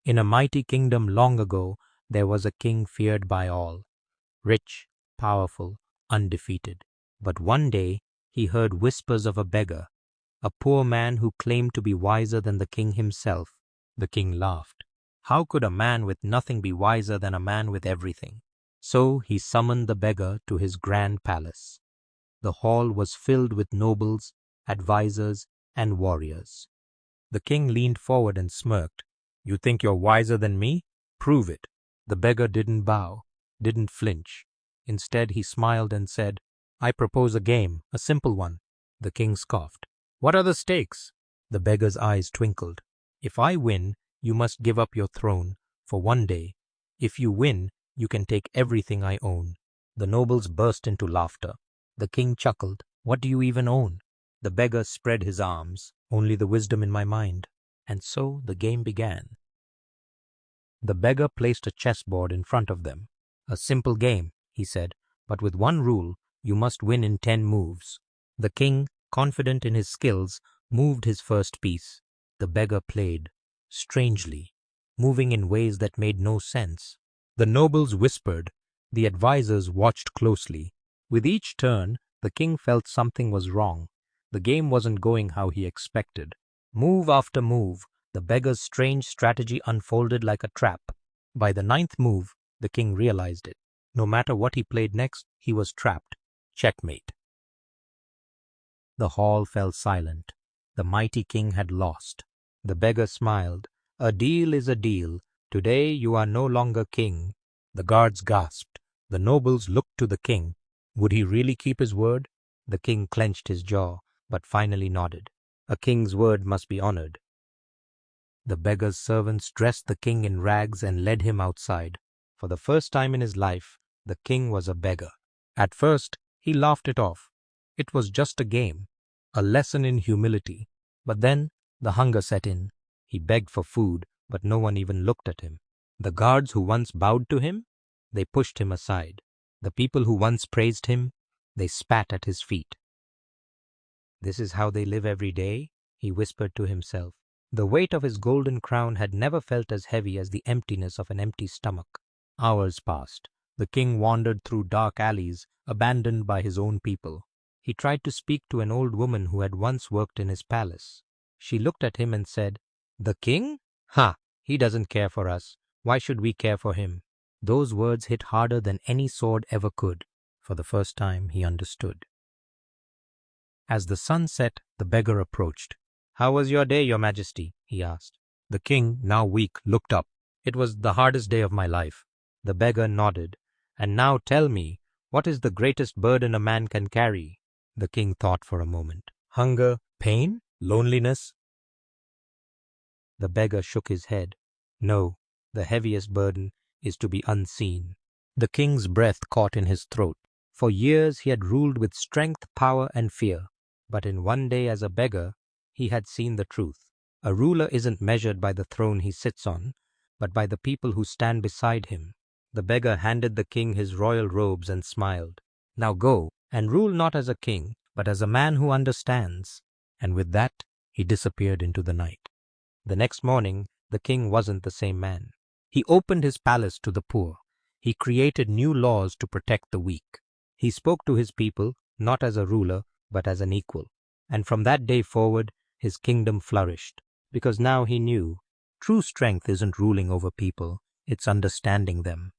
In a mighty kingdom long ago, there was a king feared by all, rich, powerful, undefeated. But one day he heard whispers of a beggar, a poor man who claimed to be wiser than the king himself. The king laughed. How could a man with nothing be wiser than a man with everything? So he summoned the beggar to his grand palace. The hall was filled with nobles, advisors, and warriors. The king leaned forward and smirked. "You think you're wiser than me? Prove it." The beggar didn't bow, didn't flinch. Instead, he smiled and said, "I propose a game, a simple one." The king scoffed. "What are the stakes?" The beggar's eyes twinkled. "If I win, you must give up your throne for one day. If you win, you can take everything I own." The nobles burst into laughter. The king chuckled. "What do you even own?" The beggar spread his arms. "Only the wisdom in my mind." And so the game began. The beggar placed a chessboard in front of them. "A simple game," he said, "but with one rule: you must win in 10 moves." The king, confident in his skills, moved his first piece. The beggar played, strangely, moving in ways that made no sense. The nobles whispered. The advisors watched closely. With each turn, the king felt something was wrong. The game wasn't going how he expected. Move after move, the beggar's strange strategy unfolded like a trap. By the 9th move, the king realized it. No matter what he played next, he was trapped. Checkmate. The hall fell silent. The mighty king had lost. The beggar smiled. "A deal is a deal. Today you are no longer king." The guards gasped. The nobles looked to the king. Would he really keep his word? The king clenched his jaw, but finally nodded. A king's word must be honored. The beggar's servants dressed the king in rags and led him outside. For the first time in his life, the king was a beggar. At first, he laughed it off. It was just a game, a lesson in humility. But then the hunger set in. He begged for food, but no one even looked at him. The guards who once bowed to him, they pushed him aside. The people who once praised him, they spat at his feet. "This is how they live every day," he whispered to himself. The weight of his golden crown had never felt as heavy as the emptiness of an empty stomach. Hours passed. The king wandered through dark alleys, abandoned by his own people. He tried to speak to an old woman who had once worked in his palace. She looked at him and said, "The king? Ha! He doesn't care for us. Why should we care for him?" Those words hit harder than any sword ever could. For the first time, he understood. As the sun set, the beggar approached. "How was your day, your majesty?" he asked. The king, now weak, looked up. "It was the hardest day of my life." The beggar nodded. "And now tell me, what is the greatest burden a man can carry?" The king thought for a moment. "Hunger, pain, loneliness?" The beggar shook his head. "No, the heaviest burden is to be unseen." The king's breath caught in his throat. For years he had ruled with strength, power, and fear. But in one day as a beggar, he had seen the truth. A ruler isn't measured by the throne he sits on, but by the people who stand beside him. The beggar handed the king his royal robes and smiled. "Now go, and rule not as a king, but as a man who understands." And with that, he disappeared into the night. The next morning, the king wasn't the same man. He opened his palace to the poor. He created new laws to protect the weak. He spoke to his people, not as a ruler, but as an equal. And from that day forward, his kingdom flourished. Because now he knew, true strength isn't ruling over people, it's understanding them.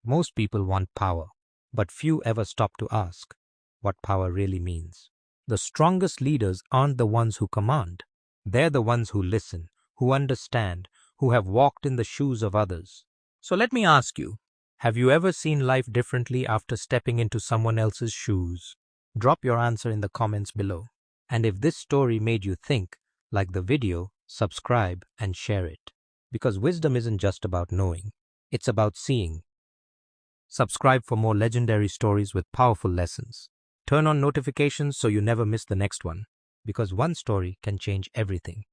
Most people want power, but few ever stop to ask what power really means. The strongest leaders aren't the ones who command. They're the ones who listen, who understand, who have walked in the shoes of others. So let me ask you, have you ever seen life differently after stepping into someone else's shoes? Drop your answer in the comments below. And if this story made you think, like the video, subscribe and share it. Because wisdom isn't just about knowing, it's about seeing. Subscribe for more legendary stories with powerful lessons. Turn on notifications so you never miss the next one. Because one story can change everything.